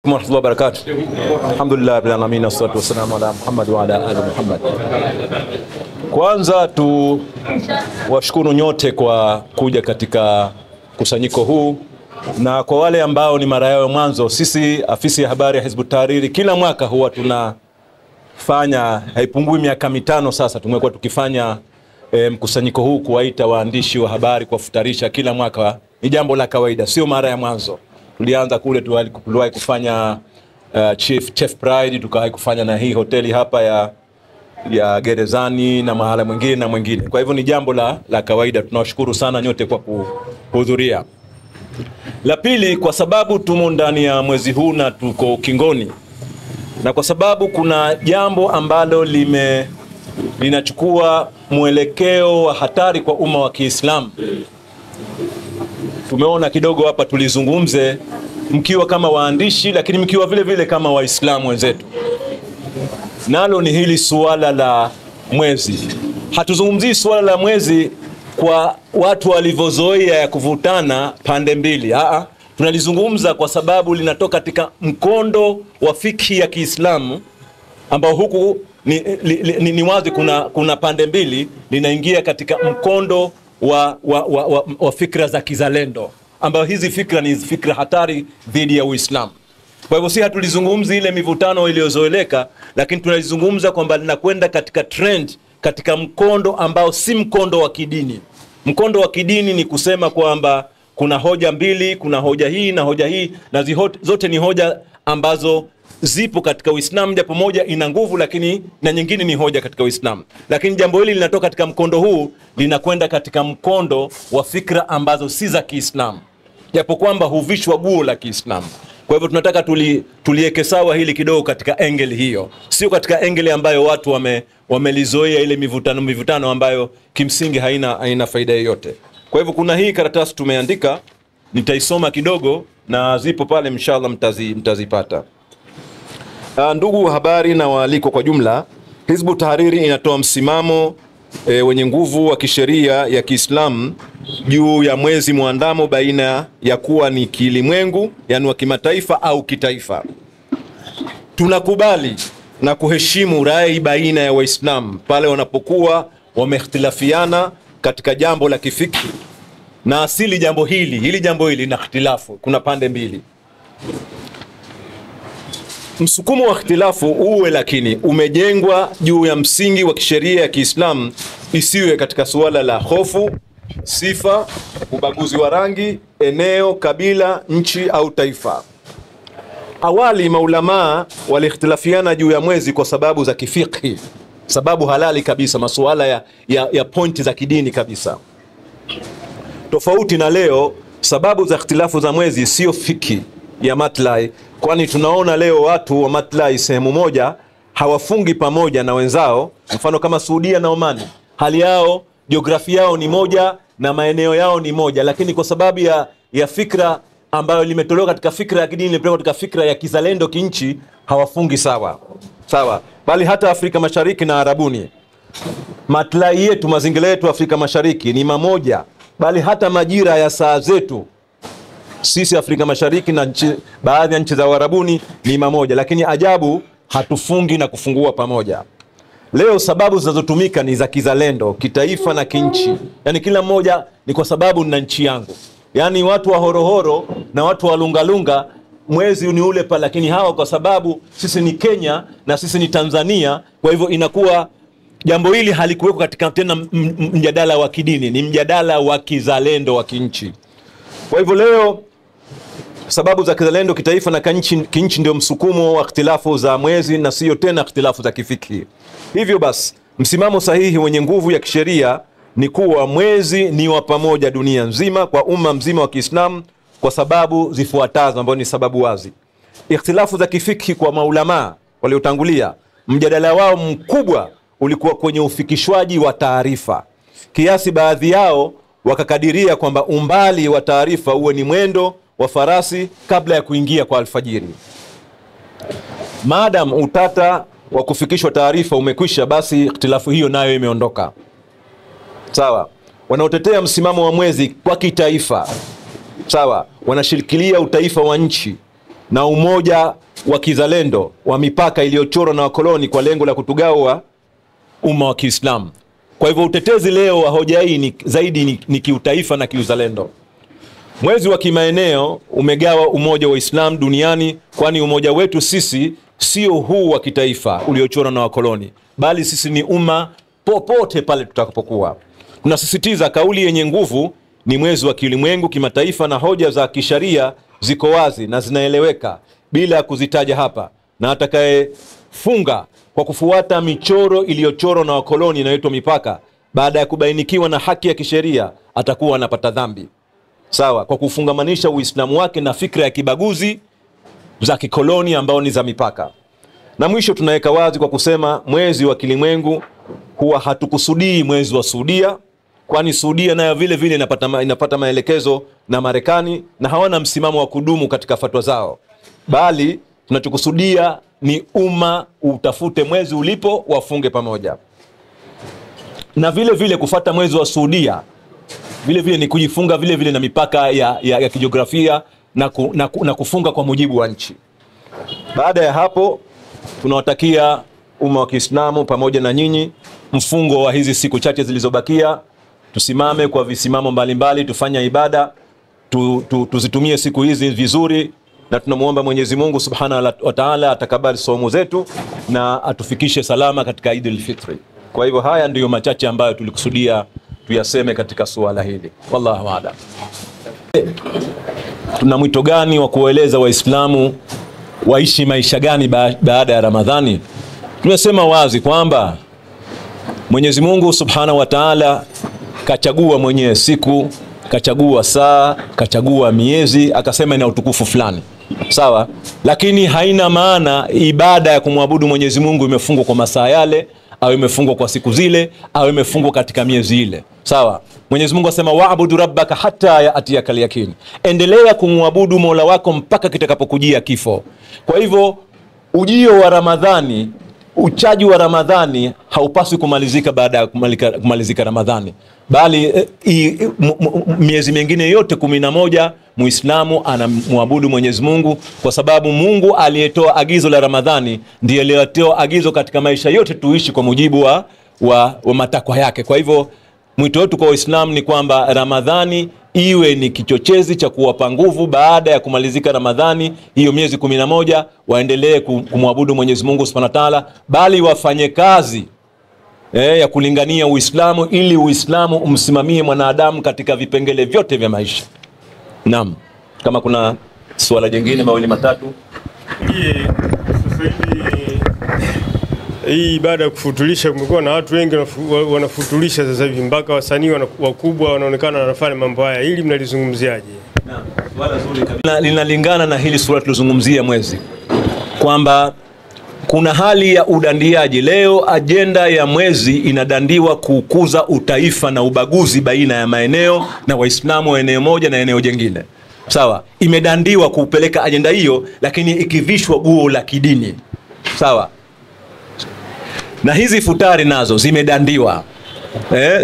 alaykum wa rahmatullahi wa barakatuh. Alhamdulillah rabbil alamin wassalatu wassalamu ala Muhammad wa ala ali Muhammad. Kwanza washukuru nyote kwa kuja katika kusanyiko huu, na kwa wale ambao ni mara yao mwanzo, sisi afisi ya habari ya Hizbut Tahrir kila mwaka huwa tunafanya, haipungui miaka 5 sasa tumekuwa tukifanya mkusanyiko huu, kuwaita waandishi wa habari kwa kufutarisha kila mwaka. Ni jambo la kawaida, sio mara ya mwanzo. Tulianza kule tuliwahi kufanya Chef Pride, tukawahi kufanya na hii hoteli hapa ya Gerezani na mahala mwingine na mwingine. Kwa hivyo ni jambo la kawaida. Tunawashukuru sana nyote kwa kuhudhuria. La pili, kwa sababu tumo ndani ya mwezi huu na tuko kingoni, na kwa sababu kuna jambo ambalo linachukua mwelekeo wa hatari kwa umma wa Kiislamu, tumeona kidogo hapa tulizungumze mkiwa kama waandishi, lakini mkiwa vile vile kama Waislamu wenzetu. Nalo ni hili suala la mwezi. Hatuzungumzii suala la mwezi kwa watu walivyozoea ya kuvutana pande mbili. Tunalizungumza kwa sababu linatoka katika mkondo wa fikhi ya Kiislamu, ambao huku ni wazi kuna pande mbili, linaingia katika mkondo wa fikra za kizalendo, ambao hizi fikra ni fikra hatari dhidi ya Uislamu. Kwa hivyo si hatulizungumzi ile mivutano iliyozoeleka, lakini tunalizungumza kwamba linakwenda katika trend, katika mkondo ambao si mkondo wa kidini. Mkondo wa kidini ni kusema kwamba kuna hoja mbili, kuna hoja hii na hoja hii, na zote ni hoja ambazo zipo katika Uislamu, japo moja ina nguvu lakini na nyingine ni hoja katika Uislamu. Lakini jambo hili linatoka katika mkondo huu, linakwenda katika mkondo wa fikra ambazo si za Kiislamu, japo kwamba huvishwa guo la Kiislamu. Kwa hivyo tunataka tulieke sawa hili kidogo katika angle hiyo, sio katika angle ambayo watu wamelizoea ile mivutano ambayo kimsingi haina faida yoyote. Kwa hivyo kuna hii karatasi tumeandika, nitaisoma kidogo na zipo pale, inshallah mtazipata. Ndugu habari na waaliko kwa jumla, Hizbut Tahrir inatoa msimamo wenye nguvu wa kisheria ya Kiislamu juu ya mwezi muandamo baina ya kuwa ni kilimwengu, yani wa kimataifa au kitaifa. Tunakubali na kuheshimu rai baina ya Waislamu pale wanapokuwa wamehtilafiana katika jambo la kifikri, na asili jambo hili na ikhtilafu, kuna pande mbili. Msukumo wa ikhtilafu uwe lakini umejengwa juu ya msingi wa kisheria ya Kiislamu, isiwe katika suala la hofu, sifa, ubaguzi wa rangi, eneo, kabila, nchi au taifa. Awali maulamaa walikhtilafiana juu ya mwezi kwa sababu za kifikhi, sababu halali kabisa, masuala ya pointi za kidini kabisa. Tofauti na leo, sababu za ikhtilafu za mwezi sio fiki ya matlai, kwani tunaona leo watu wa matlai sehemu moja hawafungi pamoja na wenzao, mfano kama Saudia na Omani. Hali yao, jiografia yao ni moja na maeneo yao ni moja, lakini kwa sababu ya fikra ambayo limetolewa katika fikra ya kidini, limetolewa katika fikra ya kizalendo kinchi, hawafungi sawa. Bali hata Afrika Mashariki na Arabuni, matlai yetu, mazingira yetu Afrika Mashariki ni mamoja, bali hata majira ya saa zetu sisi Afrika Mashariki na baadhi ya nchi za Arabuni ni mamoja, lakini ajabu hatufungi na kufungua pamoja. Leo sababu zinazotumika ni za kizalendo, kitaifa na kinchi. Yani kila mmoja ni kwa sababu na nchi yangu. Yani watu wa horohoro na watu wa lungalunga, mwezi ni ule pa, lakini hawa kwa sababu sisi ni Kenya na sisi ni Tanzania, kwa hivyo inakuwa jambo hili halikuweko katika tena mjadala wa kidini, ni mjadala wa kizalendo wa kinchi. Kwa hivyo leo sababu za kizalendo, kitaifa na kinchi ndio msukumo wa ikhtilafu za mwezi, na sio tena ikhtilafu za kifiki. Hivyo basi, msimamo sahihi wenye nguvu ya kisheria ni kuwa mwezi ni wa pamoja dunia nzima, kwa umma mzima wa Kiislamu, kwa sababu zifuatazo ambazo ni sababu wazi. Ikhtilafu za kifiki kwa maulama waliotangulia, mjadala wao mkubwa ulikuwa kwenye ufikishwaji wa taarifa, kiasi baadhi yao wakakadiria kwamba umbali wa taarifa uwe ni mwendo wa farasi kabla ya kuingia kwa alfajiri. Maadam utata wa kufikishwa taarifa umekwisha, basi ikhtilafu hiyo nayo imeondoka. Sawa. Wanaotetea msimamo wa mwezi kwa kitaifa, sawa, wanashirikilia utaifa wa nchi, na umoja wa kizalendo wa mipaka iliyochorwa na wakoloni kwa lengo la kutugawa umma wa Kiislamu. Kwa hivyo utetezi leo wa hoja hii zaidi ni kiutaifa na kiuzalendo. Mwezi wa kimaeneo umegawa umoja wa Islam duniani, kwani umoja wetu sisi sio huu wa kitaifa uliochorwa na wakoloni, bali sisi ni umma popote pale tutakapokuwa. Tunasisitiza kauli yenye nguvu ni mwezi wa kiulimwengu kimataifa, na hoja za kisharia ziko wazi na zinaeleweka bila kuzitaja hapa, na atakayefunga kwa kufuata michoro iliyochorwa na wakoloni inayoitwa mipaka baada ya kubainikiwa na haki ya kisheria atakuwa anapata dhambi, sawa, kwa kufungamanisha Uislamu wake na fikra ya kibaguzi za kikoloni ambao ni za mipaka. Na mwisho tunaweka wazi kwa kusema mwezi wa kilimwengu huwa hatukusudii mwezi wa Saudia, kwani Saudia nayo vile vile inapata maelekezo na Marekani na hawana msimamo wa kudumu katika fatwa zao, bali tunachokusudia ni umma utafute mwezi ulipo wafunge pamoja. Na vile vile kufata mwezi wa Saudia vile vile ni kujifunga vile vile na mipaka ya kijiografia na kufunga kwa mujibu wa nchi. Baada ya hapo tunawatakia umma wa Kiislamu pamoja na nyinyi mfungo wa hizi siku chache zilizobakia. Tusimame kwa visimamo mbalimbali, tufanye ibada, tuzitumie siku hizi vizuri, na tunamuomba Mwenyezi Mungu Subhanahu wa Ta'ala atakabali saumu zetu na atufikishe salama katika Eid al-Fitr. Kwa hivyo haya ndiyo machache ambayo tulikusudia tuyaseme katika suala hili. Wallahu a'lam. Tuna mwito gani wa kueleza Waislamu waishi maisha gani baada ya Ramadhani? Tumesema wazi kwamba Mwenyezi Mungu Subhanahu wa Ta'ala kachagua mwenyewe siku, kachagua saa, kachagua miezi, akasema ina utukufu fulani. Sawa? Lakini haina maana ibada ya kumwabudu Mwenyezi Mungu imefungwa kwa masaa yale, au imefungwa kwa siku zile, au imefungwa katika miezi ile. Sawa? Mwenyezi Mungu asema wa'budu rabbaka hatta ya'tiyakal yaqin. Endelea kumwabudu Mola wako mpaka kitakapokujia kifo. Kwa hivyo ujio wa Ramadhani, uchaji wa Ramadhani haupaswi kumalizika baada ya kumalizika Ramadhani, bali miezi mingine yote 11 Muislamu anamwabudu Mwenyezi Mungu, kwa sababu Mungu aliyetoa agizo la Ramadhani ndiye aliyetoa agizo katika maisha yote tuishi kwa mujibu wa matakwa yake. Kwa hivyo mwito wetu kwa Waislamu ni kwamba Ramadhani iwe ni kichochezi cha kuwapa nguvu baada ya kumalizika Ramadhani, hiyo miezi 11 waendelee kumwabudu Mwenyezi Mungu Subhanahu wa Ta'ala, bali wafanye kazi ya kulingania Uislamu ili Uislamu umsimamie mwanadamu katika vipengele vyote vya maisha. Naam, kama kuna swala jingine mawili matatu. Sasa hivi hii ibada ya kufutulisha, kumekuwa na watu wengi wanafutulisha sasa hivi, mpaka wasanii wakubwa wanaonekana wanafanya mambo haya. Hili mnalizungumziaje? Naam, swala zuri kabisa. Linalingana na hili swala tulizungumzia mwezi, kwamba kuna hali ya udandiaji. Leo ajenda ya mwezi inadandiwa kukuza utaifa na ubaguzi baina ya maeneo na Waislamu wa eneo moja na eneo jingine. Sawa? Imedandiwa kupeleka ajenda hiyo, lakini ikivishwa guo la kidini. Sawa? Na hizi futari nazo zimedandiwa.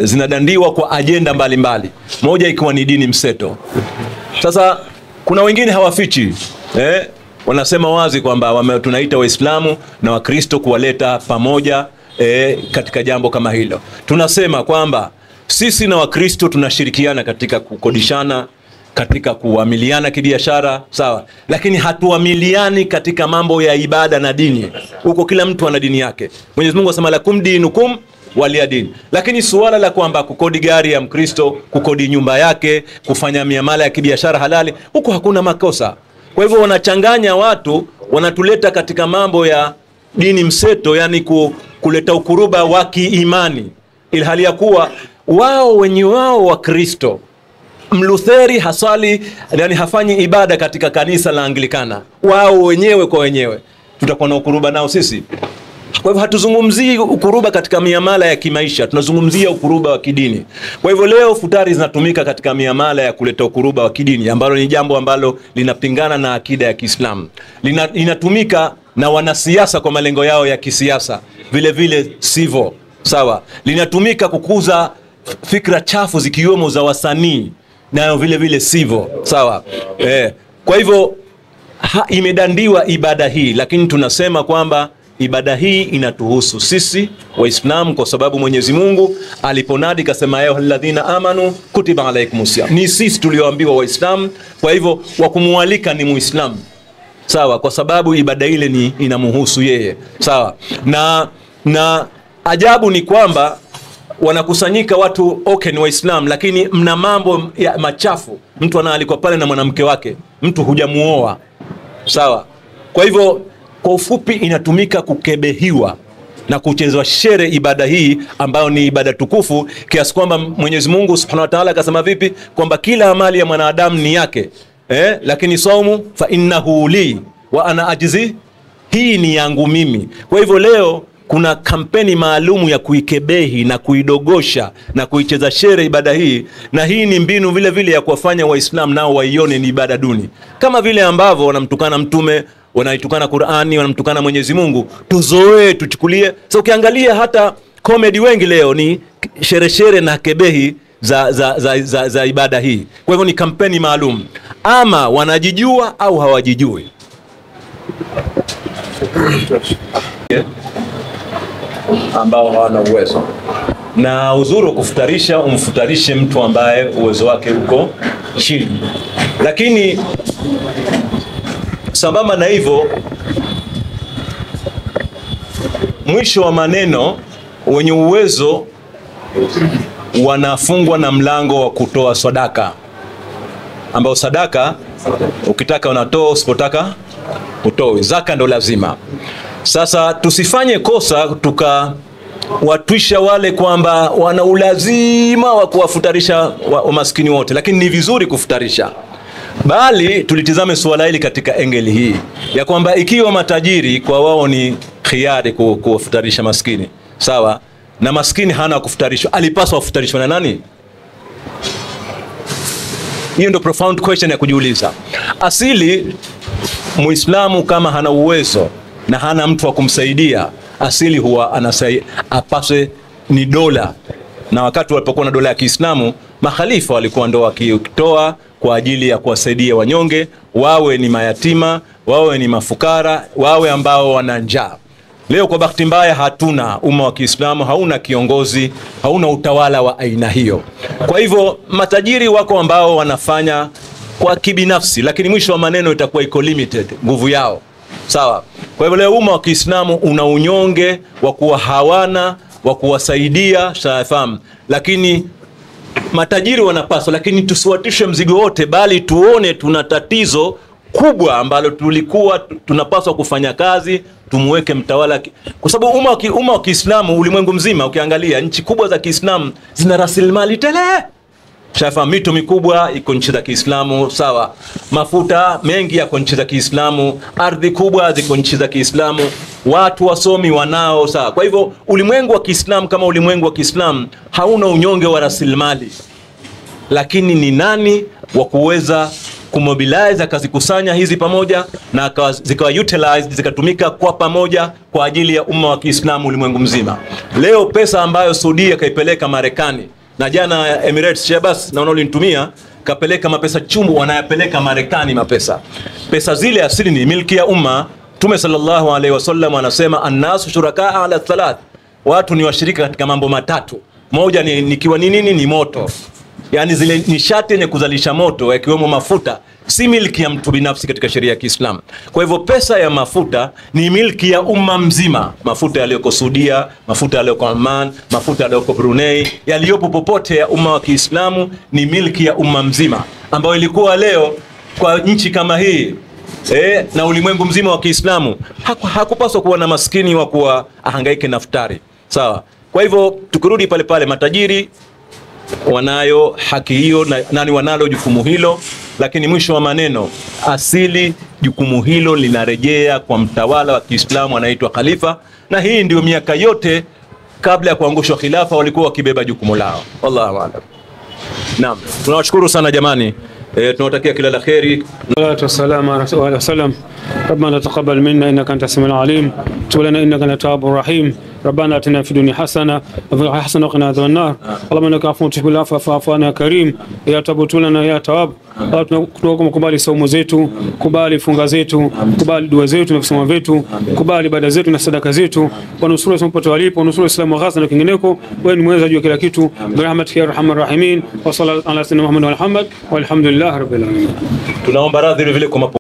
Zinadandiwa kwa ajenda mbalimbali. Moja ikiwa ni dini mseto. Sasa kuna wengine hawafichi. Wanasema wazi kwamba tunaita Waislamu na Wakristo kuwaleta pamoja katika jambo kama hilo. Tunasema kwamba sisi na Wakristo tunashirikiana katika kukodishana, katika kuamiliana kibiashara, sawa, lakini hatuamiliani katika mambo ya ibada na dini. Huko kila mtu ana dini yake. Mwenyezi Mungu asema lakum dinukum waliya din. Lakini suala la kwamba kukodi gari ya Mkristo, kukodi nyumba yake, kufanya miamala ya kibiashara halali, huko hakuna makosa. Kwa hivyo wanachanganya watu, wanatuleta katika mambo ya dini mseto, yani kuleta ukuruba wa kiimani, ilhali ya kuwa wao wenyewe wa Kristo. Mlutheri hasali, yani hafanyi ibada katika kanisa la Anglikana, wao wenyewe kwa wenyewe. Tutakuwa na ukuruba nao sisi? Kwa hivyo hatuzungumzii ukuruba katika miamala ya kimaisha, tunazungumzia ukuruba wa kidini. Kwa hivyo leo futari zinatumika katika miamala ya kuleta ukuruba wa kidini, ambalo ni jambo ambalo linapingana na akida ya Kiislamu. Linatumika na wanasiasa kwa malengo yao ya kisiasa, vile vile sivyo. Sawa? Linatumika kukuza fikra chafu zikiwemo za wasanii, nayo vile vile sivyo. Sawa? Kwa hivyo imedandiwa ibada hii, lakini tunasema kwamba ibada hii inatuhusu sisi Waislamu, kwa sababu Mwenyezi Mungu aliponadi kasema ya alladhina amanu kutiba alaykumus siyam. Ni sisi tulioambiwa Waislamu, kwa hivyo wa kumualika ni Muislamu. Sawa, kwa sababu ibada ile ni inamhusu yeye. Sawa. Na ajabu ni kwamba wanakusanyika watu ni Waislamu, lakini mna mambo ya machafu. Mtu anaalikwa pale na mwanamke wake, mtu hujamuoa. Sawa. Kwa hivyo kwa ufupi inatumika kukebehiwa na kuchezwa shere ibada hii ambayo ni ibada tukufu, kiasi kwamba Mwenyezi Mungu Subhanahu wa Ta'ala akasema vipi kwamba kila amali ya mwanadamu ni yake, lakini saumu fa innahu li wa ana ajzi, hii ni yangu mimi. Kwa hivyo leo kuna kampeni maalumu ya kuikebehi na kuidogosha na kuicheza shere ibada hii, na hii ni mbinu vile vile ya kuwafanya Waislamu nao waione ni ibada duni, kama vile ambavyo wanamtukana Mtume, wanaitukana Qur'ani, wanamtukana Mwenyezi Mungu. Tuzoee, tuchukulie. So ukiangalia hata comedy wengi leo ni shere na kebehi za ibada hii. Kwa hivyo ni kampeni maalum, ama wanajijua au hawajijui. Ambao hawana uwezo. Na uzuri kufutarisha, umfutarishe mtu ambaye uwezo wake uko chini. Lakini sambamba na hivyo, mwisho wa maneno, wenye uwezo wanafungwa na mlango wa kutoa sadaka, ambao sadaka ukitaka unatoa, usipotaka utoi. Zaka ndo lazima. Sasa tusifanye kosa tukawatwisha wale kwamba wana ulazima wa kuwafutarisha wa maskini wote, lakini ni vizuri kufutarisha. Bali tulitizame suala hili katika engeli hii ya kwamba ikiwa matajiri kwa wao ni khiari kuwafutarisha maskini, sawa, na maskini hana kufutarishwa, alipaswa kufutarishwa na nani? Hiyo ndio profound question ya kujiuliza. Asili Muislamu kama hana uwezo na hana mtu wa kumsaidia, asili huwa apaswe ni dola. Na wakati walipokuwa na dola ya Kiislamu, makhalifa walikuwa ndo wakitoa kwa ajili ya kuwasaidia wanyonge, wawe ni mayatima, wawe ni mafukara, wawe ambao wana njaa. Leo kwa bahati mbaya hatuna umma wa Kiislamu, hauna kiongozi, hauna utawala wa aina hiyo. Kwa hivyo matajiri wako ambao wanafanya kwa kibinafsi, lakini mwisho wa maneno itakuwa iko limited nguvu yao. Sawa. Kwa hivyo leo umma wa Kiislamu una unyonge wa kuwa hawana wa kuwasaidia, shafahamu. Lakini matajiri wanapaswa, lakini tusiwatishe mzigo wote, bali tuone tuna tatizo kubwa ambalo tulikuwa tunapaswa kufanya kazi, tumuweke mtawala, kwa sababu umma wa Kiislamu ulimwengu mzima ukiangalia nchi kubwa za Kiislamu zina rasilimali tele. Shafa, mito mikubwa iko nchi za Kiislamu, sawa. Mafuta mengi yako nchi za Kiislamu, ardhi kubwa ziko nchi za Kiislamu, watu wasomi wanao, sawa. Kwa hivyo ulimwengu wa Kiislamu kama ulimwengu wa Kiislamu hauna unyonge wa rasilimali. Lakini ni nani wa kuweza kumobilize akazikusanya hizi pamoja na zikawa utilized, zikatumika kwa pamoja kwa ajili ya umma wa Kiislamu ulimwengu mzima. Leo pesa ambayo Saudi kaipeleka Marekani, na jana Emirates Shabas na wanaolitumia kapeleka mapesa chumbu, wanayapeleka Marekani mapesa. Pesa zile asili ni milki ya umma. Mtume sallallahu alaihi wasallam anasema annasu shurakaa ala thalath, watu ni washirika katika mambo matatu. Moja nikiwa nini? Ni moto. Yani zile nishati yenye kuzalisha moto yakiwemo mafuta si milki ya mtu binafsi katika sheria ya Kiislamu. Kwa hivyo pesa ya mafuta ni milki ya umma mzima. Mafuta yaliyoko Saudia, mafuta yaliyoko Oman, mafuta yaliyoko Brunei, yaliyopo popote ya umma wa Kiislamu ni milki ya umma mzima, ambayo ilikuwa leo kwa nchi kama hii na ulimwengu mzima wa Kiislamu hakupaswa kuwa na maskini wa kuwa ahangaike na futari, sawa. Kwa hivyo tukirudi pale pale, matajiri wanayo haki hiyo na nani wanalo jukumu hilo, lakini mwisho wa maneno asili jukumu hilo linarejea kwa mtawala wa Kiislamu anaitwa khalifa, na hii ndio miaka yote kabla ya kuangushwa khilafa walikuwa wakibeba jukumu lao. Wallahu a'lam. Naam, tunawashukuru sana jamani. tunawatakia kila la kheri. Salatu wassalamu ala rasulillah. Rabbana taqabbal minna innaka antas samiul alim, tub lana innaka antat tawwabur rahim. ربنا آتنا في الدنيا حسنة وفي الآخرة حسنة وقنا عذاب النار اللهم إنك عفو تحب العفو فاعف عنا يا كريم يا تواب لنا يا تواب. Tunaomba kubali saumu zetu, kubali funga zetu, kubali dua zetu na kusoma vetu, kubali ibada zetu na sadaka zetu. Wanusuru popote walipo, wanusuru Uislamu wa Gaza na kingineko. Wewe ni mweza juu ya kila kitu. Birahmatika ya arhamar rahimin. Wa sallallahu ala sayyidina Muhammad wa Muhammad walhamdulillah rabbil alamin. Tunaomba radhi vile kwa